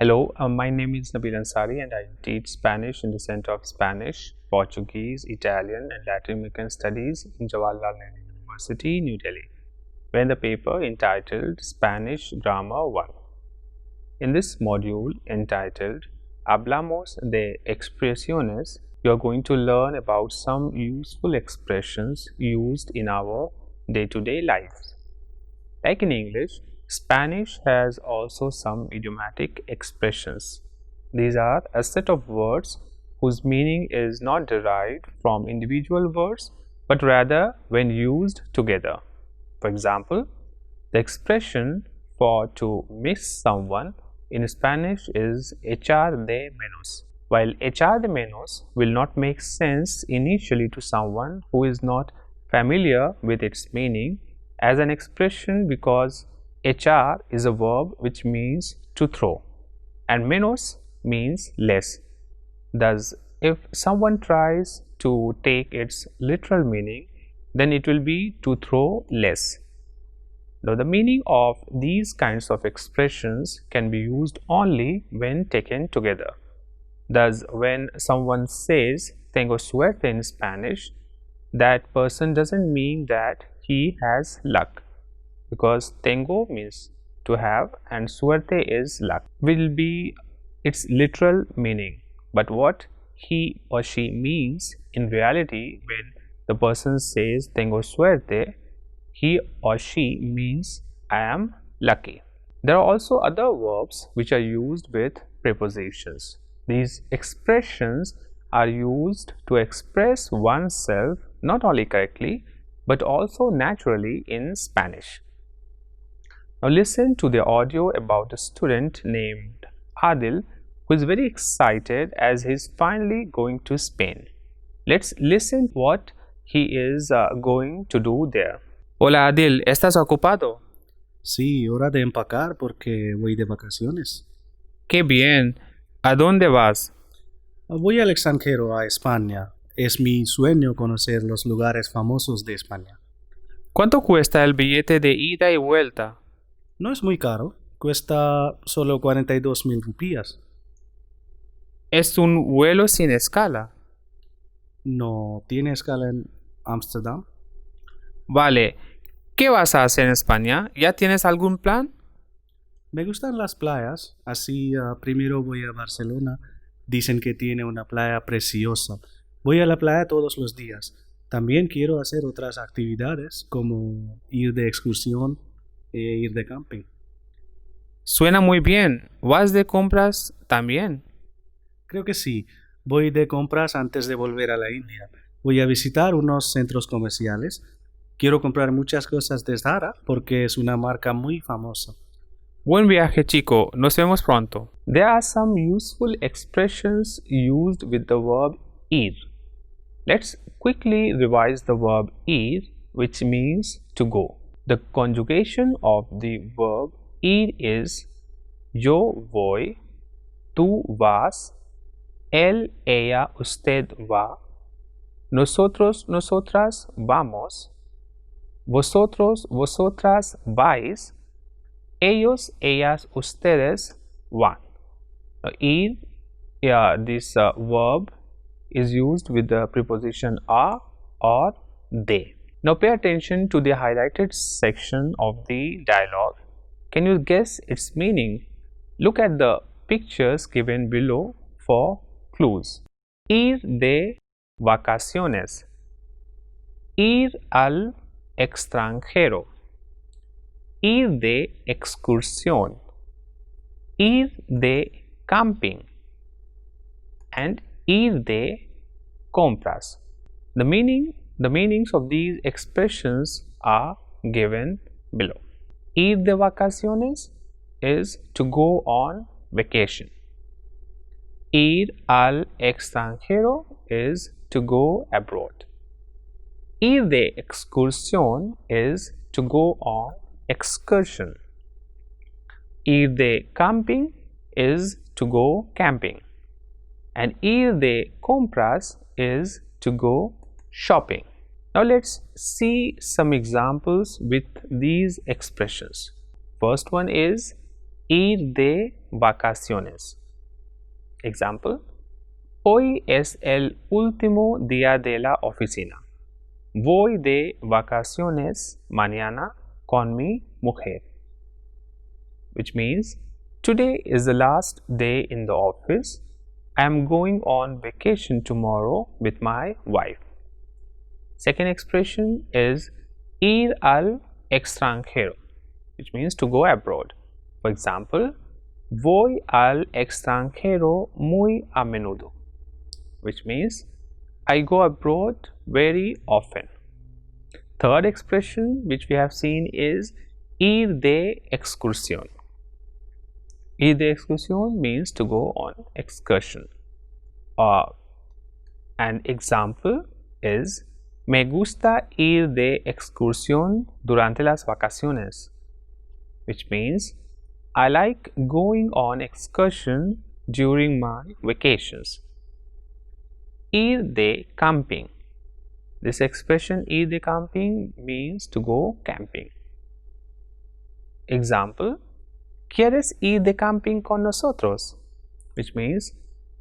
Hello, my name is Nabil Ansari and I teach Spanish in the Center of Spanish, Portuguese, Italian and Latin American Studies in Jawaharlal Nehru University, New Delhi. We're in the paper entitled Spanish Grammar 1. In this module entitled Hablamos de expresiones, you are going to learn about some useful expressions used in our day-to-day lives. Like in English, Spanish has also some idiomatic expressions. These are a set of words whose meaning is not derived from individual words but rather when used together. For example, the expression for to miss someone in Spanish is echar de menos. While echar de menos will not make sense initially to someone who is not familiar with its meaning as an expression because echar is a verb which means to throw and menos means less. Thus, if someone tries to take its literal meaning, then it will be to throw less. Now, the meaning of these kinds of expressions can be used only when taken together. Thus, when someone says tengo suerte in Spanish, that person doesn't mean that he has luck, because tengo means to have and suerte is luck, will be its literal meaning. But what he or she means in reality when the person says tengo suerte, he or she means I am lucky. There are also other verbs which are used with prepositions. These expressions are used to express oneself not only correctly but also naturally in Spanish. Now listen to the audio about a student named Adil who is very excited as he is finally going to Spain. Let's listen what he is going to do there. Hola Adil, ¿estás ocupado? Sí, hora de empacar porque voy de vacaciones. Qué bien. ¿A dónde vas? Voy al extranjero, a España. Es mi sueño conocer los lugares famosos de España. ¿Cuánto cuesta el billete de ida y vuelta? No es muy caro, cuesta solo 42,000 rupias. ¿Es un vuelo sin escala? ¿No tiene escala en Ámsterdam? Vale. ¿Qué vas a hacer en España? ¿Ya tienes algún plan? Me gustan las playas, así primero voy a Barcelona. Dicen que tiene una playa preciosa. Voy a la playa todos los días. También quiero hacer otras actividades como ir de excursión e ir de camping. Suena muy bien. ¿Vas de compras también? Creo que sí. Voy de compras antes de volver a la India. Voy a visitar unos centros comerciales. Quiero comprar muchas cosas de Zara porque es una marca muy famosa. Buen viaje, chico. Nos vemos pronto. There are some useful expressions used with the verb ir. Let's quickly revise the verb ir, which means to go. The conjugation of the verb ir is yo voy, tú vas, él, ella, usted va, nosotros, nosotras vamos, vosotros, vosotras vais, ellos, ellas, ustedes van. Now, ir, this verb is used with the preposition a or de. Now pay attention to the highlighted section of the dialogue. Can you guess its meaning? Look at the pictures given below for clues. Ir de vacaciones. Ir al extranjero. Ir de excursión. Ir de camping. And ir de compras. The meanings of these expressions are given below. Ir de vacaciones is to go on vacation. Ir al extranjero is to go abroad. Ir de excursión is to go on excursion. Ir de camping is to go camping. And ir de compras is to go shopping. Now let's see some examples with these expressions. First one is ir de vacaciones. Example: hoy es el último día de la oficina. Voy de vacaciones mañana con mi mujer. Which means, today is the last day in the office. I am going on vacation tomorrow with my wife. Second expression is ir al extranjero, which means to go abroad. For example, voy al extranjero muy a menudo, which means I go abroad very often. Third expression which we have seen is ir de excursión. Ir de excursión means to go on excursion. An example is me gusta ir de excursión durante las vacaciones, which means I like going on excursion during my vacations. Ir de camping. This expression ir de camping means to go camping. Example: ¿Quieres ir de camping con nosotros? Which means,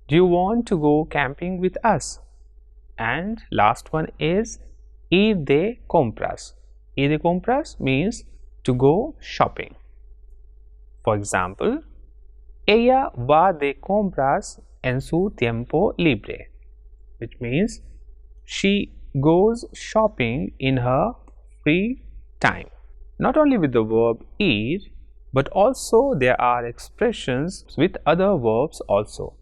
do you want to go camping with us? And last one is ir de compras. Ir de compras means to go shopping. For example, ella va de compras en su tiempo libre, which means she goes shopping in her free time. Not only with the verb ir, but also there are expressions with other verbs also.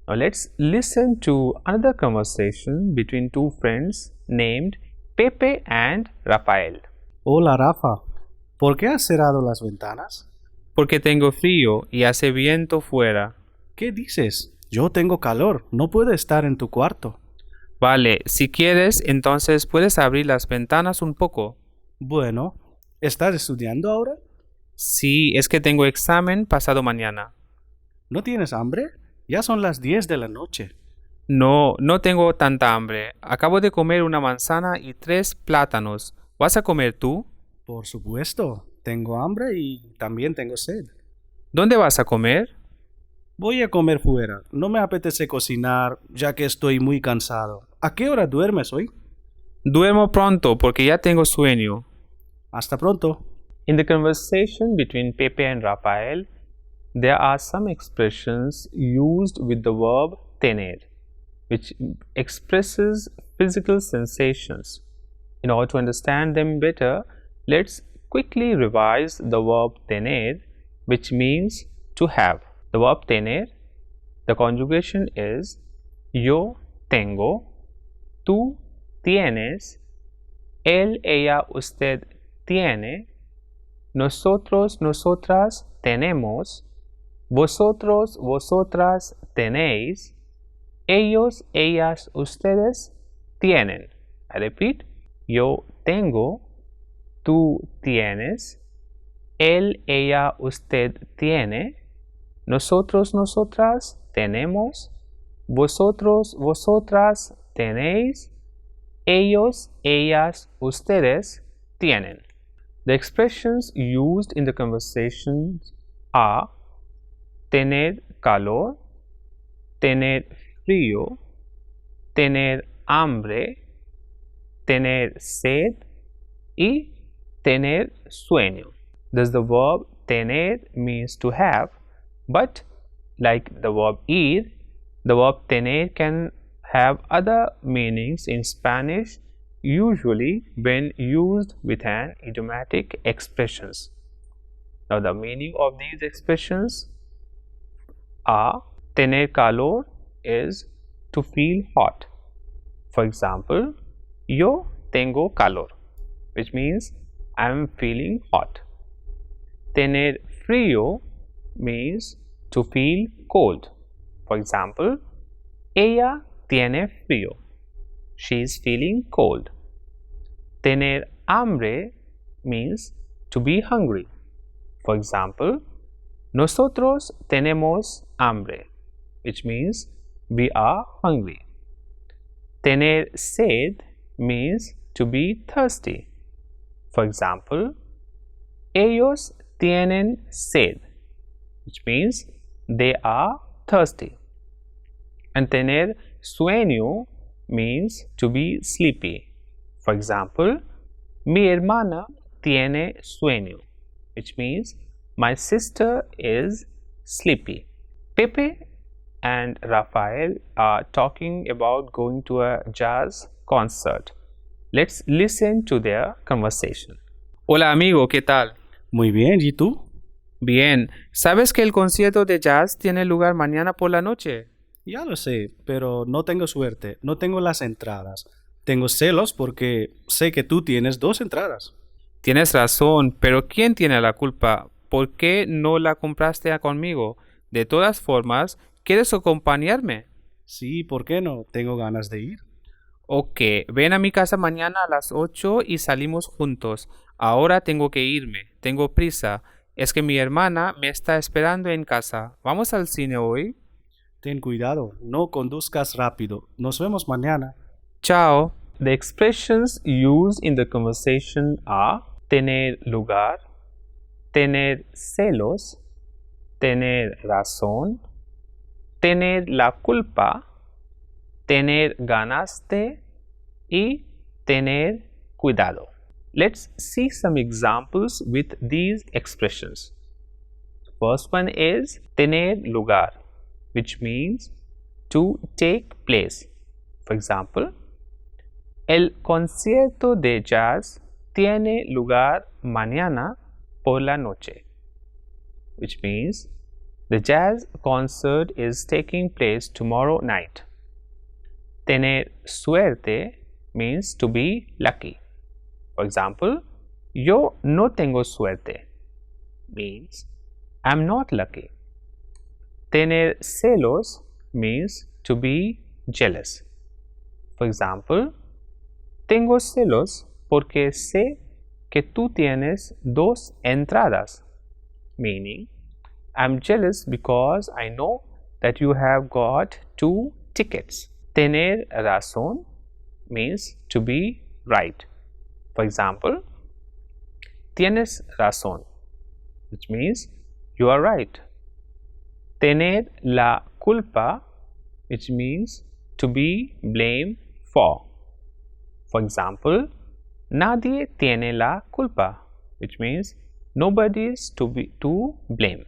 Now let's listen to another conversation between two friends named Pepe and Rafael. Hola Rafa, ¿por qué has cerrado las ventanas? Porque tengo frío y hace viento fuera. ¿Qué dices? Yo tengo calor, no puedo estar en tu cuarto. Vale, si quieres, entonces puedes abrir las ventanas un poco. Bueno, ¿estás estudiando ahora? Sí, es que tengo examen pasado mañana. ¿No tienes hambre? Ya son las 10 de la noche. No, no tengo tanta hambre. Acabo de comer una manzana y 3 plátanos. ¿Vas a comer tú? Por supuesto, tengo hambre y también tengo sed. ¿Dónde vas a comer? Voy a comer fuera. No me apetece cocinar, ya que estoy muy cansado. ¿A qué hora duermes hoy? Duermo pronto porque ya tengo sueño. Hasta pronto. In the conversation between Pepe and Rafael, there are some expressions used with the verb tener, which expresses physical sensations. In order to understand them better, let's quickly revise the verb tener, which means to have. The verb tener, the conjugation is yo tengo, tú tienes, él, ella, usted tiene, nosotros, nosotras tenemos, vosotros, vosotras tenéis, ellos, ellas, ustedes tienen. I repeat, yo tengo, tú tienes, él, ella, usted tiene, nosotros, nosotras tenemos, vosotros, vosotras tenéis, ellos, ellas, ustedes tienen. The expressions used in the conversations are tener calor, tener frío, tener hambre, tener sed y tener sueño. Thus the verb tener means to have, but like the verb ir, the verb tener can have other meanings in Spanish, usually when used with an idiomatic expressions. Now the meaning of these expressions are: tener calor is to feel hot. For example, yo tengo calor, which means I am feeling hot. Tener frío means to feel cold. For example, ella tiene frío. She is feeling cold. Tener hambre means to be hungry. For example, nosotros tenemos hambre, which means we are hungry. Tener sed means to be thirsty. For example, ellos tienen sed, which means they are thirsty. And tener sueño means to be sleepy. For example, mi hermana tiene sueño, which means my sister is sleepy. Pepe and Rafael are talking about going to a jazz concert. Let's listen to their conversation. Hola amigo, ¿qué tal? Muy bien, ¿y tú? Bien, ¿sabes que el concierto de jazz tiene lugar mañana por la noche? Ya lo sé, pero no tengo suerte, no tengo las entradas. Tengo celos porque sé que tú tienes 2 entradas. Tienes razón, pero ¿quién tiene la culpa? ¿Por qué no la compraste conmigo? De todas formas, ¿quieres acompañarme? Sí, ¿por qué no? Tengo ganas de ir. Ok, ven a mi casa mañana a las 8 y salimos juntos. Ahora tengo que irme, tengo prisa. Es que mi hermana me está esperando en casa. ¿Vamos al cine hoy? Ten cuidado, no conduzcas rápido. Nos vemos mañana. Chao. The expressions used in the conversation are tener lugar, tener celos, tener razón, tener la culpa, tener ganas de y tener cuidado. Let's see some examples with these expressions. First one is tener lugar, which means to take place. For example, el concierto de jazz tiene lugar mañana por la noche, which means the jazz concert is taking place tomorrow night. Tener suerte means to be lucky. For example, yo no tengo suerte means I'm not lucky. Tener celos means to be jealous. For example, tengo celos porque sé que tú tienes 2 entradas, meaning I'm jealous because I know that you have got 2 tickets. Tener razón means to be right. For example, tienes razón, which means you are right. Tener la culpa, which means to be blamed for. For example, nadie tiene la culpa, which means nobody is to blame.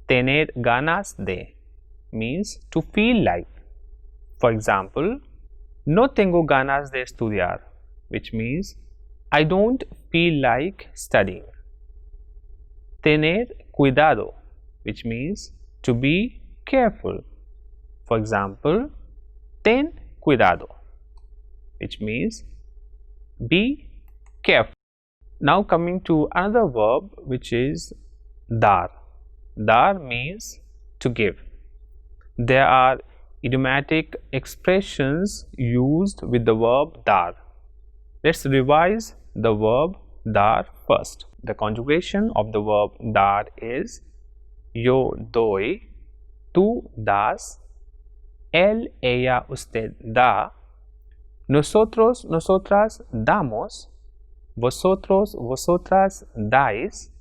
Tener ganas de means to feel like. For example, no tengo ganas de estudiar, which means I don't feel like studying. Tener cuidado, which means to be careful. For example, ten cuidado, which means be careful. Now coming to another verb, which is dar. Dar means to give. There are idiomatic expressions used with the verb dar. Let's revise the verb dar first. The conjugation of the verb dar is yo doy, tú das, él, ella, usted da, nosotros, nosotras damos, vosotros, vosotras dais,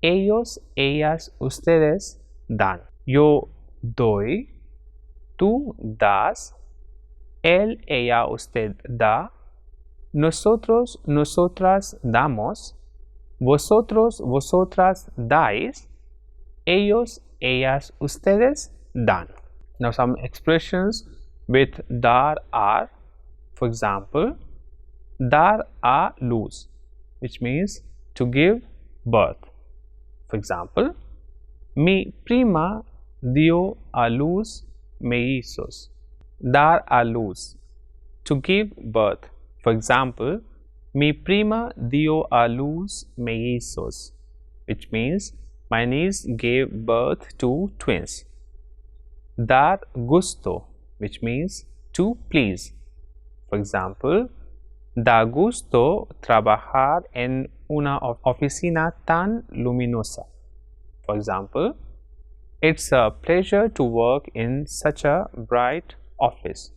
ellos, ellas, ustedes dan. Yo doy, tú das, él, ella, usted da, nosotros, nosotras damos, vosotros, vosotras dais, ellos, ellas, ustedes dan. Now some expressions with dar are, for example, dar a luz, which means to give birth. For example, mi prima dio a luz mellizos. Dar a luz, to give birth. For example, mi prima dio a luz mellizos, which means my niece gave birth to twins. Dar gusto, which means to please. For example, da gusto trabajar en una oficina tan luminosa. For example, it's a pleasure to work in such a bright office.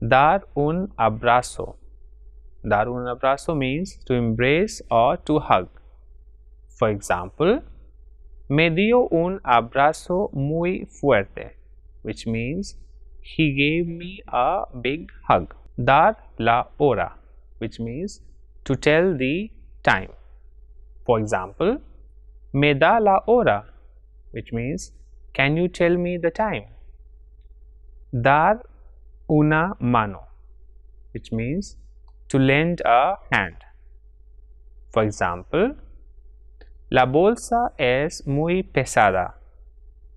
Dar un abrazo. Dar un abrazo means to embrace or to hug. For example, Me dio un abrazo muy fuerte, which means he gave me a big hug. Dar la hora, which means to tell the time. For example, me da la hora, which means can you tell me the time? Dar una mano, which means to lend a hand. For example, la bolsa es muy pesada.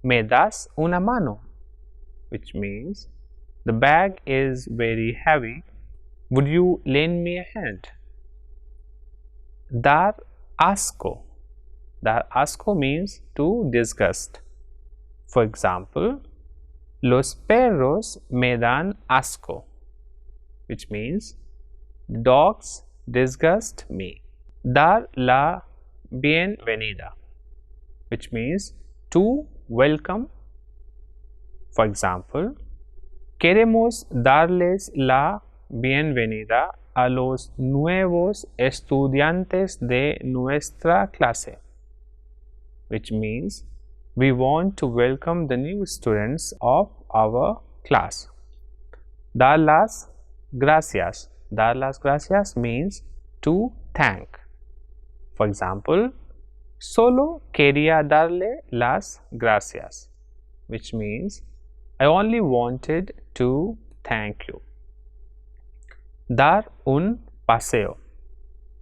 ¿Me das una mano? Which means the bag is very heavy. Would you lend me a hand? Dar asco. Dar asco means to disgust. For example, los perros me dan asco, which means dogs disgust me. Dar la bienvenida, which means to welcome. For example, queremos darles la bienvenida a los nuevos estudiantes de nuestra clase, which means we want to welcome the new students of our class. Dar las gracias. Dar las gracias means to thank. For example, solo quería darle las gracias, which means I only wanted to thank you. Dar un paseo,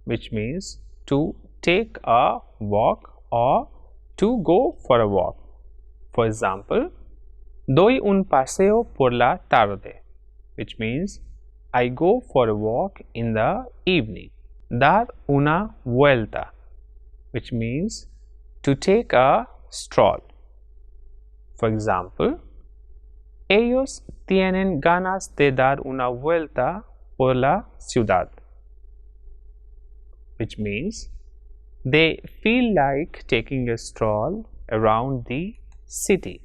which means to take a walk or to go for a walk. For example, doy un paseo por la tarde, which means I go for a walk in the evening. Dar una vuelta, which means to take a stroll. For example, ellos tienen ganas de dar una vuelta por la ciudad, which means they feel like taking a stroll around the city.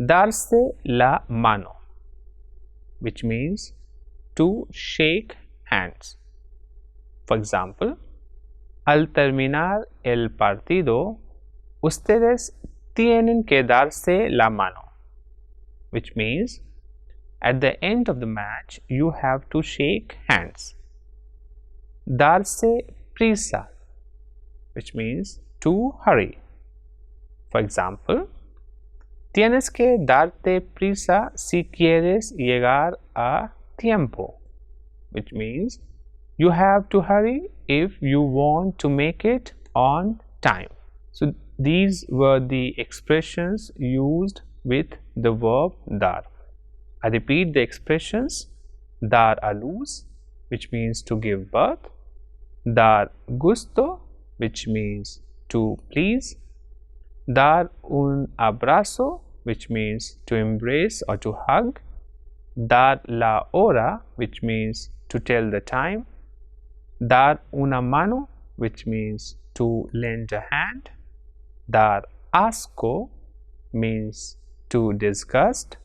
Darse la mano, which means to shake hands. For example, al terminar el partido, ustedes tienen que darse la mano, which means at the end of the match you have to shake hands. Darse prisa, which means to hurry. For example, tienes que darte prisa si quieres llegar a tiempo, which means you have to hurry if you want to make it on time. So these were the expressions used with the verb dar. I repeat the expressions: dar a luz, which means to give birth; dar gusto, which means to please; dar un abrazo, which means to embrace or to hug; dar la hora, which means to tell the time; dar una mano, which means to lend a hand; dar asco means to disgust;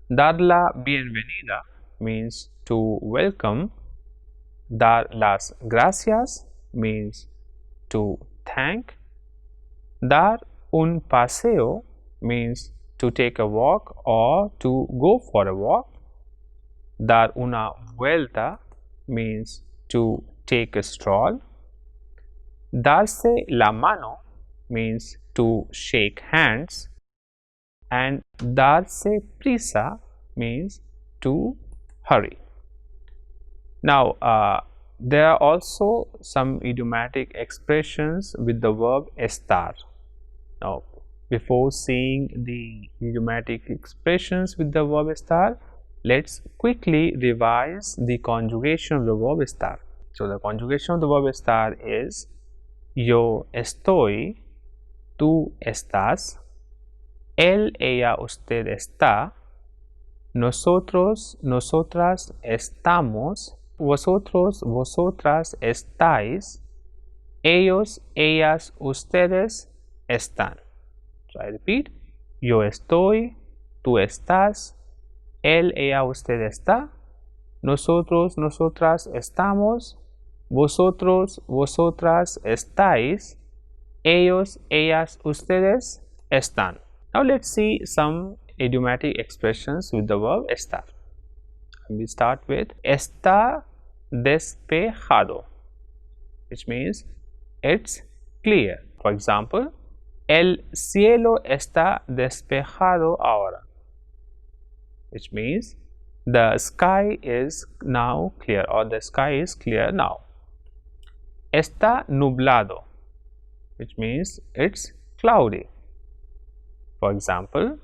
dar la bienvenida means to welcome; dar las gracias means to thank; dar un paseo means to take a walk or to go for a walk; dar una vuelta means to take a stroll; darse la mano means to shake hands; and darse prisa means to hurry. Now, there are also some idiomatic expressions with the verb estar. Now, before seeing the idiomatic expressions with the verb estar, let's quickly revise the conjugation of the verb estar. So, the conjugation of the verb estar is yo estoy, tú estás, él, ella, usted está, nosotros, nosotras estamos, vosotros, vosotras estáis, ellos, ellas, ustedes están. So I repeat: yo estoy, tú estás, él, ella, usted está, nosotros, nosotras estamos, vosotros, vosotras estáis, ellos, ellas, ustedes están. Now let's see some idiomatic expressions with the verb estar. We start with está despejado, which means it's clear. For example, el cielo está despejado ahora, which means the sky is now clear, or the sky is clear now. Está nublado, which means it's cloudy. For example,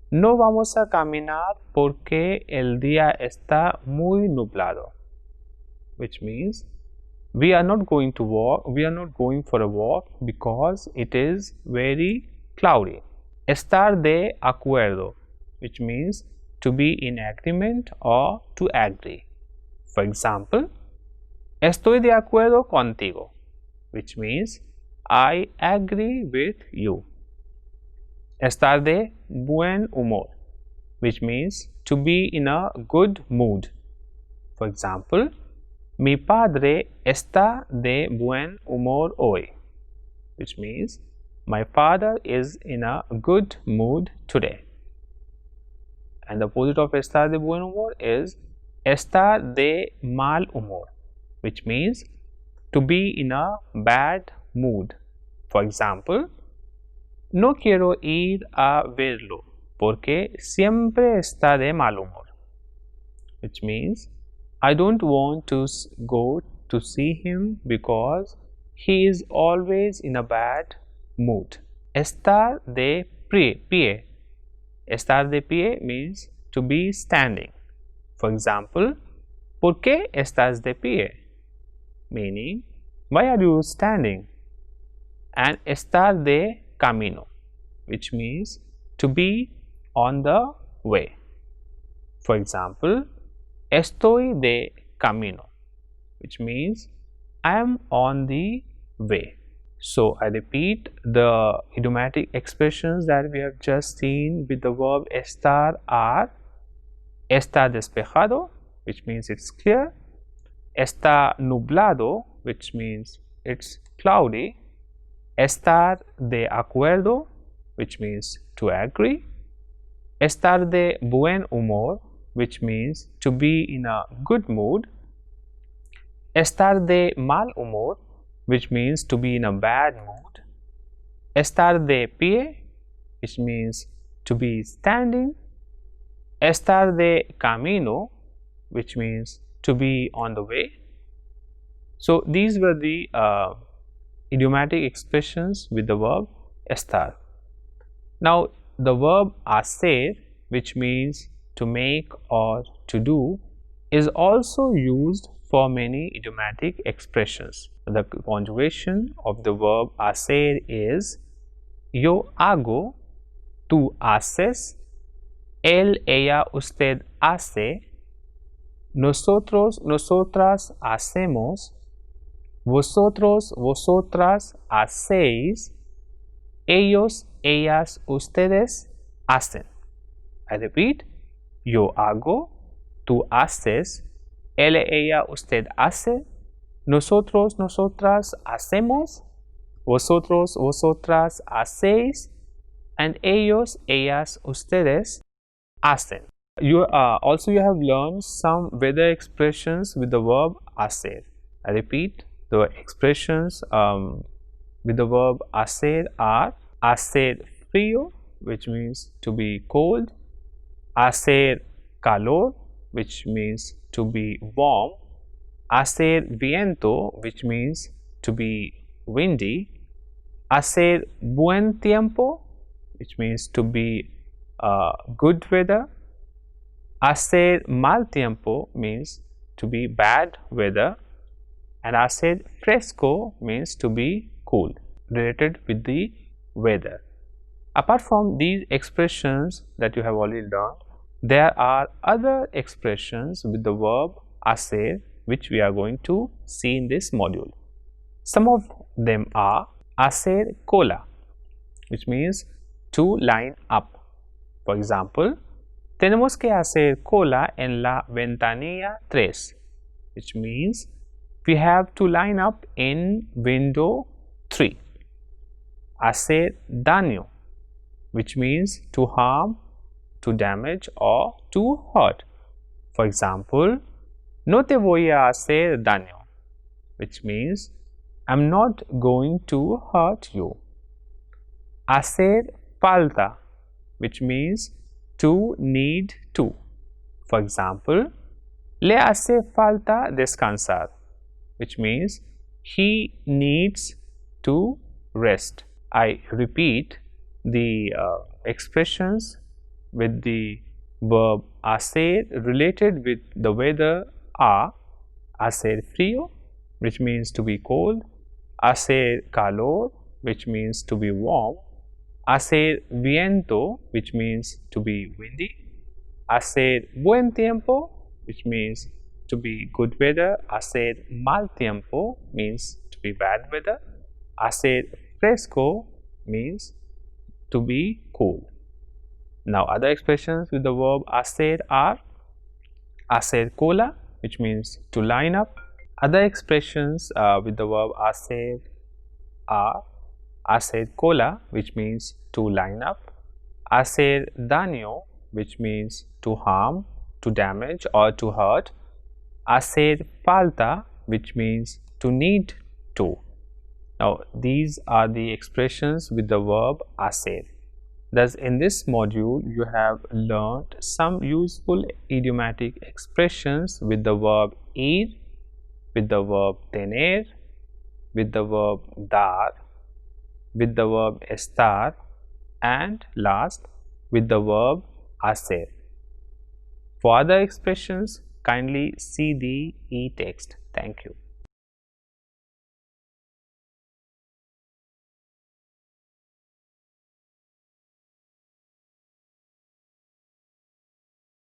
no vamos a caminar porque el día está muy nublado, which means we are not going to walk, we are not going for a walk because it is very cloudy. Estar de acuerdo, which means to be in agreement or to agree. For example, estoy de acuerdo contigo, which means I agree with you. Estar de buen humor, which means to be in a good mood. For example, mi padre está de buen humor hoy, which means my father is in a good mood today. And the opposite of estar de buen humor is estar de mal humor, which means to be in a bad mood. For example, no quiero ir a verlo porque siempre está de mal humor, which means I don't want to go to see him because he is always in a bad mood. Estar de pie. Estar de pie means to be standing. For example, ¿por qué estás de pie? Meaning, why are you standing? And estar de camino, which means to be on the way. For example, estoy de camino, which means I am on the way. So I repeat, the idiomatic expressions that we have just seen with the verb estar are está despejado, which means it's clear, está nublado, which means it's cloudy, estar de acuerdo, which means to agree, estar de buen humor, which means to be in a good mood, estar de mal humor, which means to be in a bad mood, estar de pie, which means to be standing, estar de camino, which means to be on the way. So these were the idiomatic expressions with the verb estar. Now the verb hacer, which means to make or to do, is also used for many idiomatic expressions. The conjugation of the verb hacer is yo hago, tú haces, él, ella, usted hace, nosotros, nosotras hacemos, vosotros, vosotras hacéis, ellos, ellas, ustedes hacen. I repeat, yo hago, tú haces, él, ella, usted hace, nosotros, nosotras hacemos, vosotros, vosotras hacéis, and ellos, ellas, ustedes hacen. You have learned some weather expressions with the verb hacer. I repeat, the expressions with the verb hacer are hacer frío, which means to be cold, hacer calor, which means to be warm, hacer viento, which means to be windy, hacer buen tiempo, which means to be good weather, hacer mal tiempo means to be bad weather, and hacer fresco means to be cool, related with the weather. Apart from these expressions that you have already learned, there are other expressions with the verb hacer which we are going to see in this module. Some of them are hacer cola, which means to line up. For example, tenemos que hacer cola en la ventanilla 3, which means we have to line up in window 3. hacer daño, which means to harm, to damage, or to hurt. For example, no te voy a hacer daño, which means I'm not going to hurt you. Hacer falta, which means to need to. For example, le hace falta descansar, which means he needs to rest. I repeat the expressions with the verb hacer related with the weather are hacer frío, which means to be cold, hacer calor, which means to be warm, hacer viento, which means to be windy, hacer buen tiempo, which means to be good weather, hacer mal tiempo means to be bad weather, hacer fresco means to be cool. Now other expressions with the verb hacer are hacer cola, which means to line up. Other expressions with the verb hacer are hacer cola, which means to line up, hacer daño, which means to harm, to damage, or to hurt, hacer falta, which means to need to. Now these are the expressions with the verb hacer. Thus in this module you have learned some useful idiomatic expressions with the verb ir, with the verb tener, with the verb dar, with the verb estar, and last with the verb hacer. For other expressions, kindly see the e-text. Thank you.